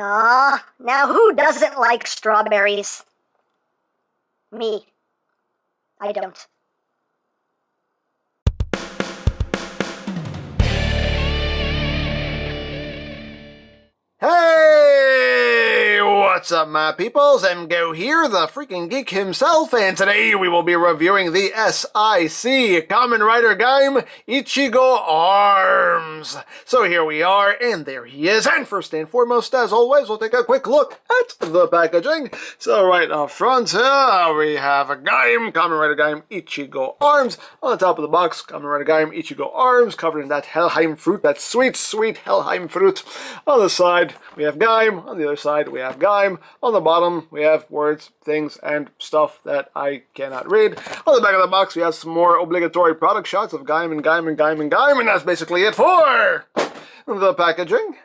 Aw, now who doesn't like strawberries? Me. I don't. Hey, what's up my peoples? EmGo here, the freaking geek himself, and today we will be reviewing the S.I.C. Kamen Rider Gaim ICHIGO Arms. So here we are, and there he is, and first and foremost, as always, we'll take a quick look at the packaging. So right up front here, we have a Gaim, Kamen Rider Gaim ICHIGO Arms. On the top of the box, Kamen Rider Gaim ICHIGO Arms, covered in that Helheim fruit, that sweet, sweet Helheim fruit. On the side, we have Gaim. On the other side, we have Gaim. On the bottom, we have words, things, and stuff that I cannot read. On the back of the box, we have some more obligatory product shots of Gaim and Gaim and Gaim and Gaim, and that's basically it for the packaging.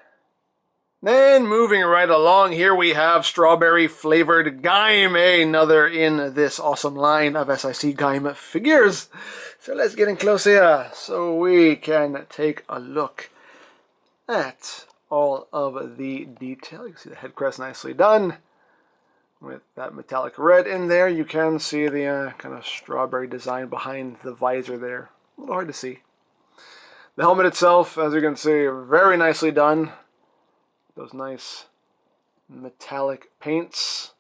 Then, moving right along, here we have strawberry-flavored Gaim, another in this awesome line of S.I.C. Gaim figures. So let's get in close here so we can take a look at all of the detail. You can see the head crest nicely done with that metallic red in there. You can see the kind of strawberry design behind the visor there. A little hard to see. The helmet itself, as you can see, very nicely done. Those nice metallic paints.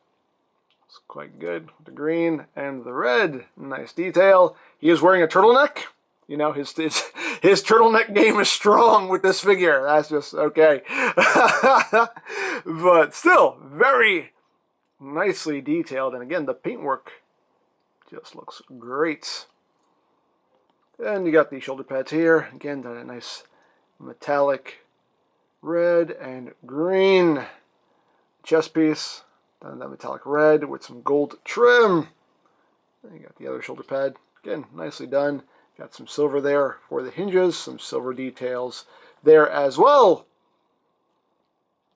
It's quite good with the green and the red. Nice detail. He is wearing a turtleneck. You know, his turtleneck game is strong with this figure. That's just okay. But still, very nicely detailed. And again, the paintwork just looks great. And you got the shoulder pads here. Again, that nice metallic red and green chest piece. Done that metallic red with some gold trim. And you got the other shoulder pad. Again, nicely done. Got some silver there for the hinges, some silver details there as well.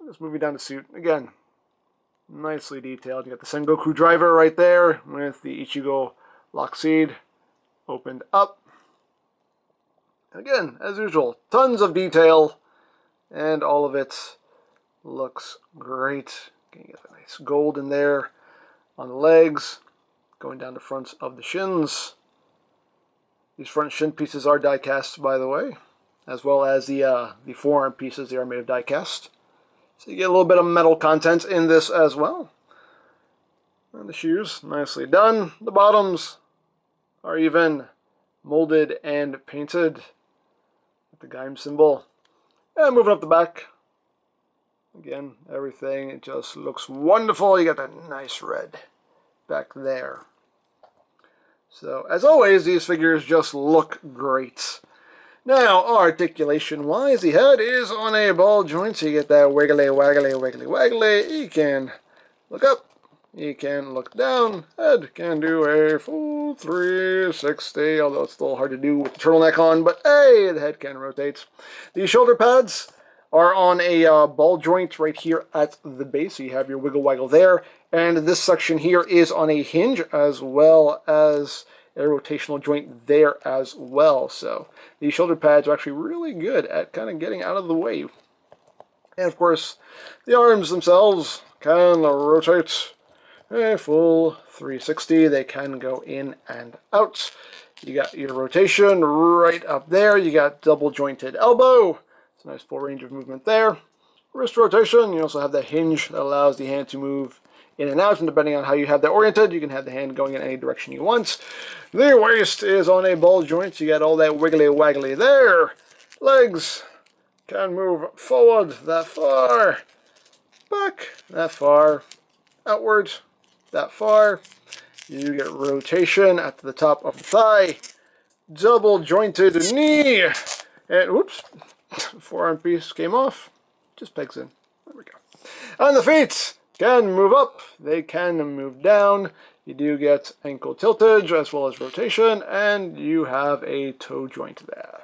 Just moving down to suit. Again, nicely detailed. You got the Sengoku driver right there with the Ichigo lock seed opened up. Again, as usual, tons of detail, and all of it looks great. You get the nice gold in there on the legs, going down the fronts of the shins. These front shin pieces are die cast, by the way, as well as the forearm pieces. They are made of die cast. So you get a little bit of metal content in this as well. And the shoes, nicely done. The bottoms are even molded and painted with the Gaim symbol. And moving up the back, again, everything, it just looks wonderful. You got that nice red back there. So, as always, these figures just look great. Now, articulation-wise, the head is on a ball joint, so you get that wiggly, waggly, wiggly, waggly. You can look up, you can look down. Head can do a full 360, although it's a little hard to do with the turtleneck on, but hey, the head can rotate. The shoulder pads are on a ball joint right here at the base, so you have your wiggle waggle there. And this section here is on a hinge as well as a rotational joint there as well. So these shoulder pads are actually really good at kind of getting out of the way. And of course, the arms themselves can rotate a full 360. They can go in and out. You got your rotation right up there. You got double jointed elbow. It's a nice full range of movement there. Wrist rotation. You also have that hinge that allows the hand to move in and out, and depending on how you have that oriented, you can have the hand going in any direction you want. The waist is on a ball joint, so you got all that wiggly waggly there. Legs can move forward that far, back that far, outward that far. You get rotation at the top of the thigh, double jointed knee, and whoops, forearm piece came off, just pegs in. There we go. On the feet, can move up, they can move down. You do get ankle tiltage as well as rotation, and you have a toe joint there.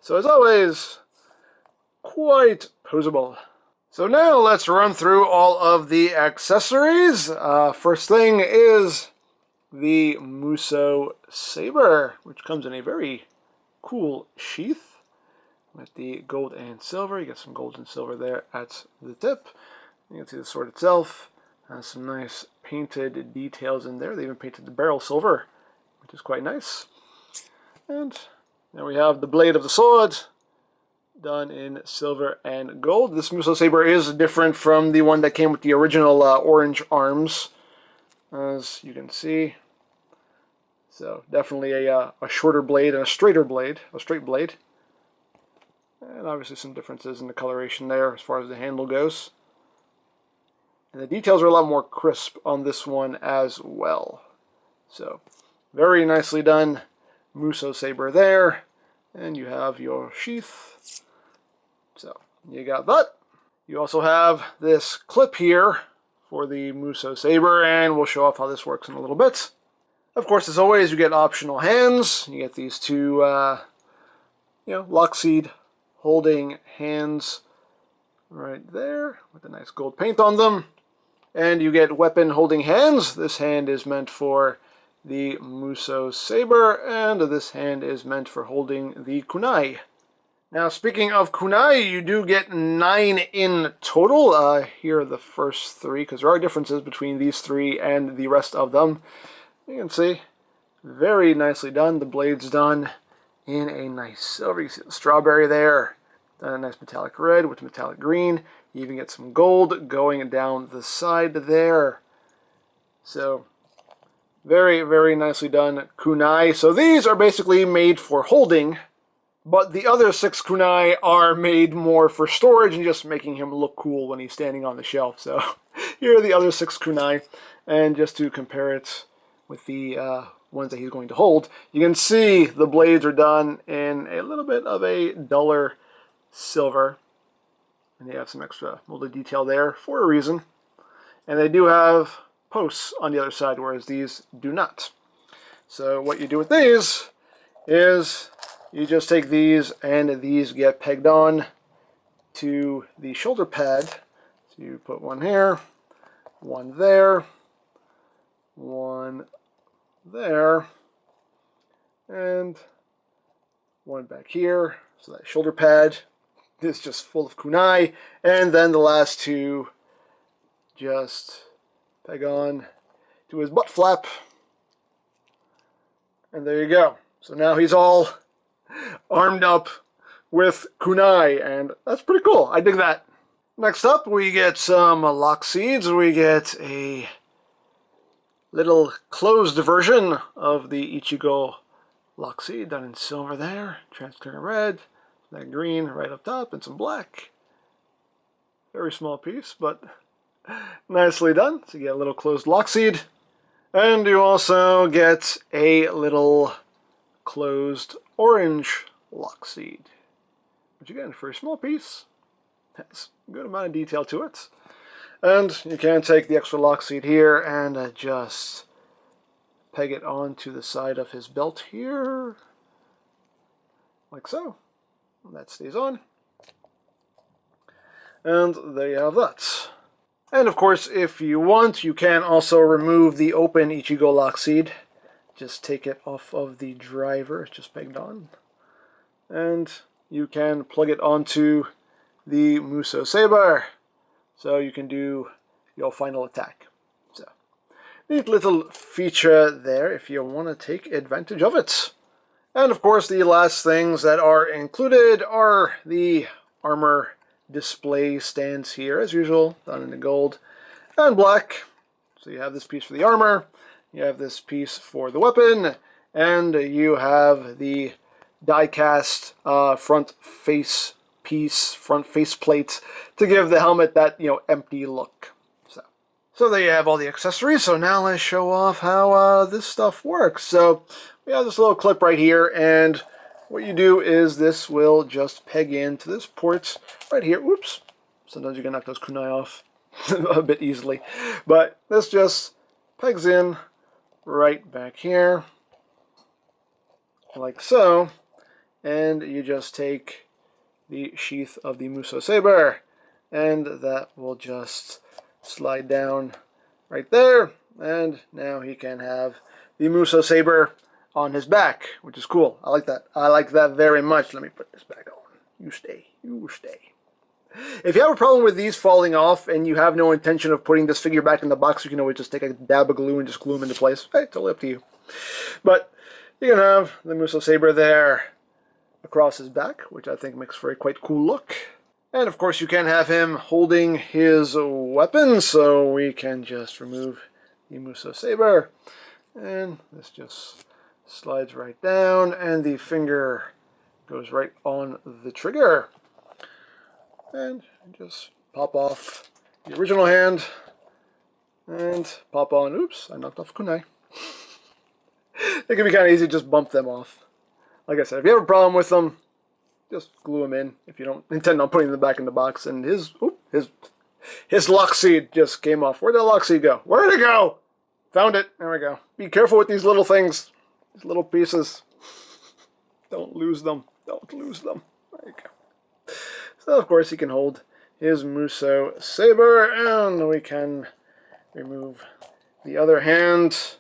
So as always, quite posable. So now let's run through all of the accessories. First thing is the Muso Saber, which comes in a very cool sheath with the gold and silver. You get some gold and silver there at the tip. You can see the sword itself has some nice painted details in there. They even painted the barrel silver, which is quite nice. And now we have the blade of the sword, done in silver and gold. This Muso Saber is different from the one that came with the original orange arms, as you can see. So definitely a shorter blade and a straight blade. And obviously some differences in the coloration there as far as the handle goes. And the details are a lot more crisp on this one as well. So very nicely done Muso Saber there. And you have your sheath. So you got that. You also have this clip here for the Muso Saber, and we'll show off how this works in a little bit. Of course, as always, you get optional hands. You get these two, Lockseed holding hands right there with a nice gold paint on them. And you get weapon holding hands. This hand is meant for the Muso Saber, and this hand is meant for holding the kunai. Now, speaking of kunai, you do get 9 in total. Here are the first 3, because there are differences between these 3 and the rest of them. You can see, very nicely done. The blade's done in a nice silver. You see the strawberry there. Done a nice metallic red with metallic green. You even get some gold going down the side there. So, very, very nicely done kunai. So these are basically made for holding, but the other 6 kunai are made more for storage and just making him look cool when he's standing on the shelf. So here are the other 6 kunai, and just to compare it with the ones that he's going to hold, you can see the blades are done in a little bit of a duller silver, and they have some extra molded detail there for a reason. And they do have posts on the other side, whereas these do not. So what you do with these is you just take these, and these get pegged on to the shoulder pad. So you put one here, one there, one there, and one back here. So that shoulder pad is just full of kunai, and then the last 2 just peg on to his butt flap, and there you go. So now he's all armed up with kunai, and that's pretty cool. I dig that. Next up, we get some lock seeds. We get a little closed version of the Ichigo lock seed done in silver there, transparent red, that green right up top, and some black. Very small piece, but nicely done. So you get a little closed lock seed, and you also get a little closed orange lock seed, which again, for a small piece, has a good amount of detail to it. And you can take the extra lock seed here and just peg it onto the side of his belt here, like so. That stays on. And there you have that. And of course, if you want, you can also remove the open Ichigo lock seed. Just take it off of the driver, it's just pegged on. And you can plug it onto the Muso Saber, so you can do your final attack. So, neat little feature there if you want to take advantage of it. And of course, the last things that are included are the armor display stands here, as usual, done in the gold and black. So you have this piece for the armor, you have this piece for the weapon, and you have the die-cast front face piece, front face plate, to give the helmet that, empty look. So there you have all the accessories. So now let's show off how this stuff works. So we have this little clip right here, and what you do is this will just peg into this port right here. Whoops. Sometimes you can knock those kunai off a bit easily. But this just pegs in right back here, like so. And you just take the sheath of the Muso Saber, and that will just slide down right there. And now he can have the Muso Saber on his back, which is cool. I like that. I like that very much. Let me put this back on. You stay. You stay. If you have a problem with these falling off and you have no intention of putting this figure back in the box, you can always just take a dab of glue and just glue them into place. Hey, totally up to you. But you can have the Muso Saber there across his back, which I think makes for a quite cool look. And of course you can have him holding his weapon, so we can just remove the Muso Saber. And this just slides right down, and the finger goes right on the trigger. And just pop off the original hand, and pop on, oops, I knocked off kunai. It can be kind of easy to just bump them off. Like I said, if you have a problem with them, just glue them in if you don't intend on putting them back in the box. And his lock seed just came off. Where'd that lock seed go? Where'd it go? Found it. There we go. Be careful with these little things. These little pieces. Don't lose them. Don't lose them. There you go. So, of course, he can hold his Muso Saber, and we can remove the other hand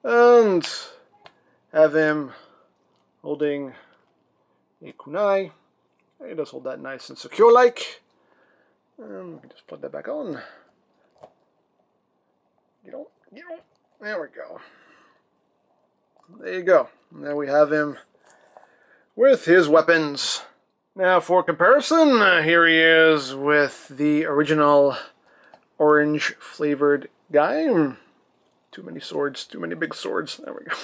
and have him holding a kunai. He does hold that nice and secure like. And we can just plug that back on. There we go. There you go. Now we have him with his weapons. Now for comparison, here he is with the original orange flavored Gaim. Too many swords, too many big swords. There we go.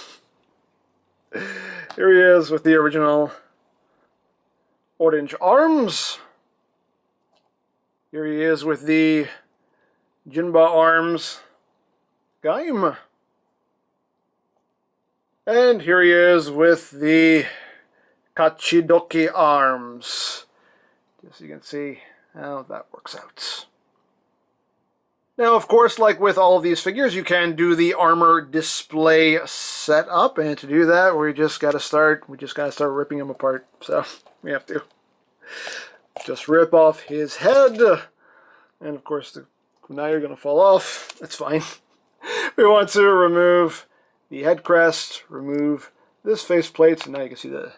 Here he is with the original orange arms. Here he is with the Jinba arms Gaim. And here he is with the Kachidoki arms. Just so you can see how that works out. Now, of course, like with all of these figures, you can do the armor display setup, and to do that, we just gotta start ripping them apart. So we have to just rip off his head, and of course the kunai are gonna fall off. That's fine. We want to remove the head crest, remove this faceplate, so now you can see the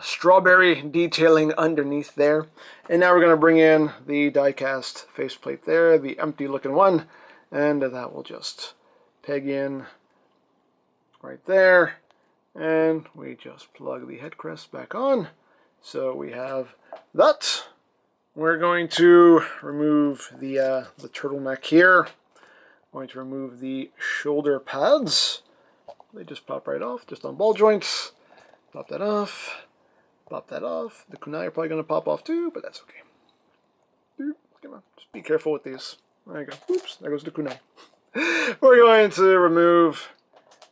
strawberry detailing underneath there. And now we're going to bring in the die-cast faceplate there, the empty looking one, and that will just peg in right there. And we just plug the head crest back on. So we have that. We're going to remove the turtleneck here. Going to remove the shoulder pads. They just pop right off, just on ball joints. Pop that off. Pop that off. The kunai are probably going to pop off too, but that's okay. Come on, just be careful with these. There you go. Oops, there goes the kunai. We're going to remove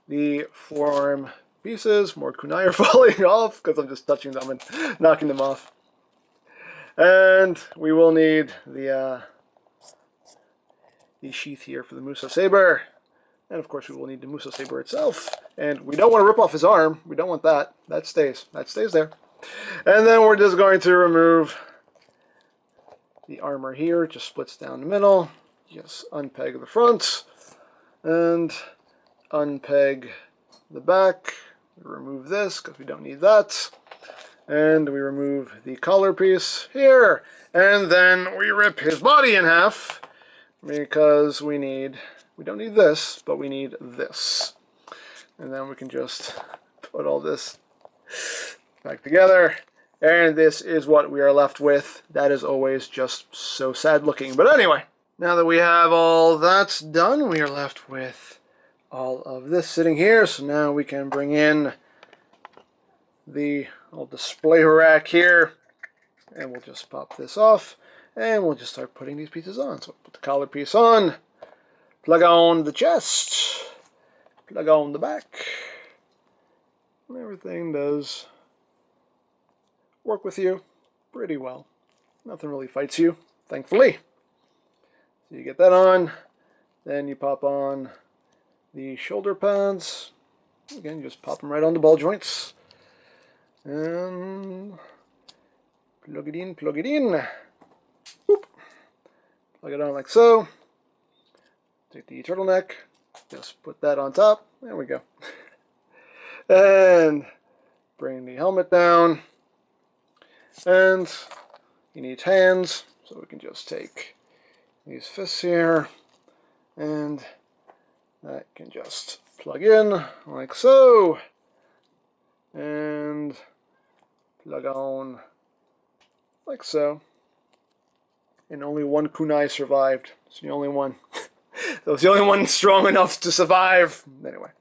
the forearm pieces. More kunai are falling off because I'm just touching them and knocking them off. And we will need the sheath here for the Muso Saber. And of course we will need the Muso Saber itself. And we don't want to rip off his arm. We don't want that. That stays. That stays there. And then we're just going to remove the armor here. It just splits down the middle. Just unpeg the front. And unpeg the back. Remove this because we don't need that. And we remove the collar piece here. And then we rip his body in half. Because we don't need this, but we need this. And then we can just put all this back together. And this is what we are left with. That is always just so sad looking. But anyway, now that we have all that's done, we are left with all of this sitting here. So now we can bring in the old display rack here. And we'll just pop this off. And we'll just start putting these pieces on. So put the collar piece on, plug on the chest, plug on the back, and everything does work with you pretty well. Nothing really fights you, thankfully. So you get that on, then you pop on the shoulder pads. Again, you just pop them right on the ball joints. And plug it in, plug it in. Boop. Plug it on like so. Take the turtleneck, just put that on top. There we go. And bring the helmet down. And he needs hands, so we can just take these fists here, and that can just plug in like so, and plug on like so. And only one kunai survived. It's the only one. That was the only one strong enough to survive. Anyway,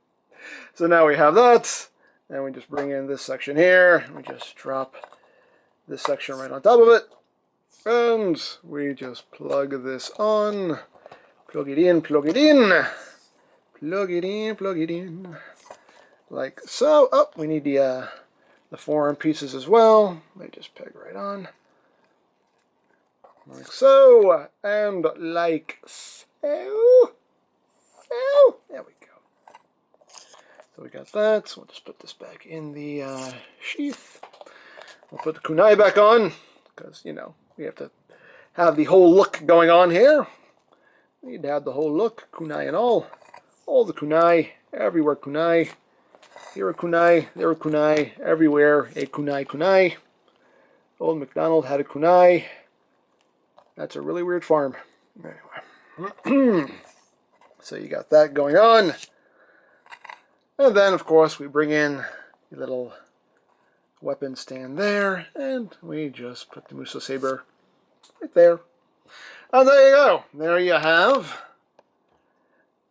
so now we have that, and we just bring in this section here. We just drop this section right on top of it, and we just plug this on. Plug it in, plug it in. Plug it in, plug it in. Like so. Oh, we need the forearm pieces as well. They just peg right on. Like so, and like so. There we go. So we got that. So we'll just put this back in the sheath. We'll put the kunai back on, because, you know, we have to have the whole look going on here. We need to have the whole look, kunai and all. All the kunai, everywhere kunai. Here a kunai, there a kunai, everywhere a kunai kunai. Old MacDonald had a kunai. That's a really weird farm. Anyway. So you got that going on. And then, of course, we bring in the little weapon stand there. And we just put the Muso Saber right there. And there you go. There you have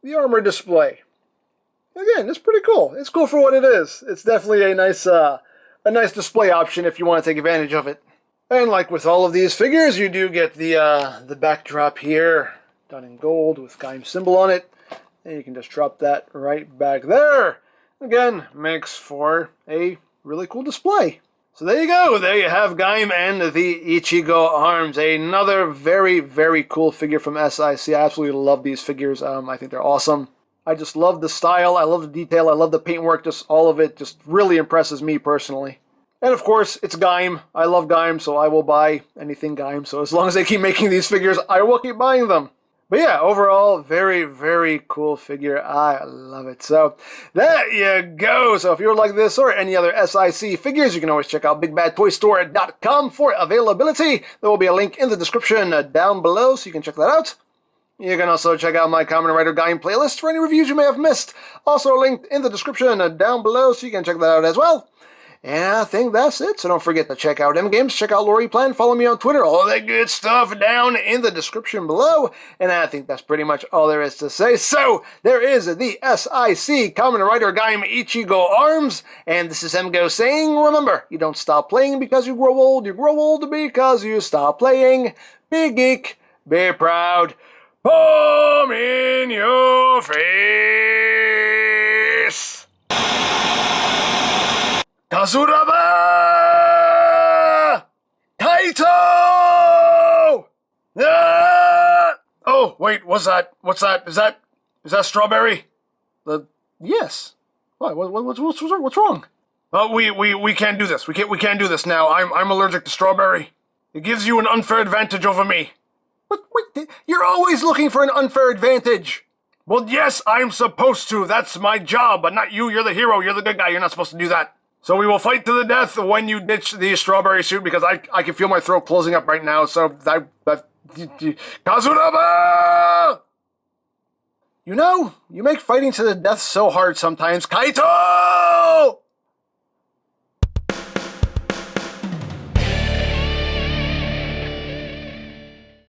the armor display. Again, it's pretty cool. It's cool for what it is. It's definitely a nice display option if you want to take advantage of it. And like with all of these figures, you do get the backdrop here, done in gold with Gaim symbol on it. And you can just drop that right back there. Again, makes for a really cool display. So there you go. There you have Gaim and the Ichigo arms. Another very, very cool figure from S.I.C. I absolutely love these figures. I think they're awesome. I just love the style. I love the detail. I love the paintwork. Just all of it just really impresses me personally. And of course, it's Gaim. I love Gaim, so I will buy anything Gaim. So as long as they keep making these figures, I will keep buying them. But yeah, overall, very, very cool figure. I love it. So there you go. So if you would like this or any other S.I.C. figures, you can always check out BigBadToyStore.com for availability. There will be a link in the description down below, so you can check that out. You can also check out my Kamen Rider Gaim playlist for any reviews you may have missed. Also linked in the description down below, so you can check that out as well. And I think that's it. So don't forget to check out EmGo's, check out Lori Plan, follow me on Twitter, all that good stuff down in the description below. And I think that's pretty much all there is to say. So there is the S.I.C. Kamen Rider Gaim ICHIGO arms. And this is EmGo saying, remember, you don't stop playing because you grow old because you stop playing. Be geek, be proud. Palm in your face. Kazuraba! Kaito! Ah! Oh, wait, what's that? What's that? Is that strawberry? Yes. What's wrong? Oh, we can't do this. We can't do this now. I'm allergic to strawberry. It gives you an unfair advantage over me. What? You're always looking for an unfair advantage. Well, yes, I'm supposed to. That's my job, but not you. You're the hero. You're the good guy. You're not supposed to do that. So we will fight to the death when you ditch the strawberry suit, because I can feel my throat closing up right now. So Kazuraba! You know, you make fighting to the death so hard sometimes. Kaito!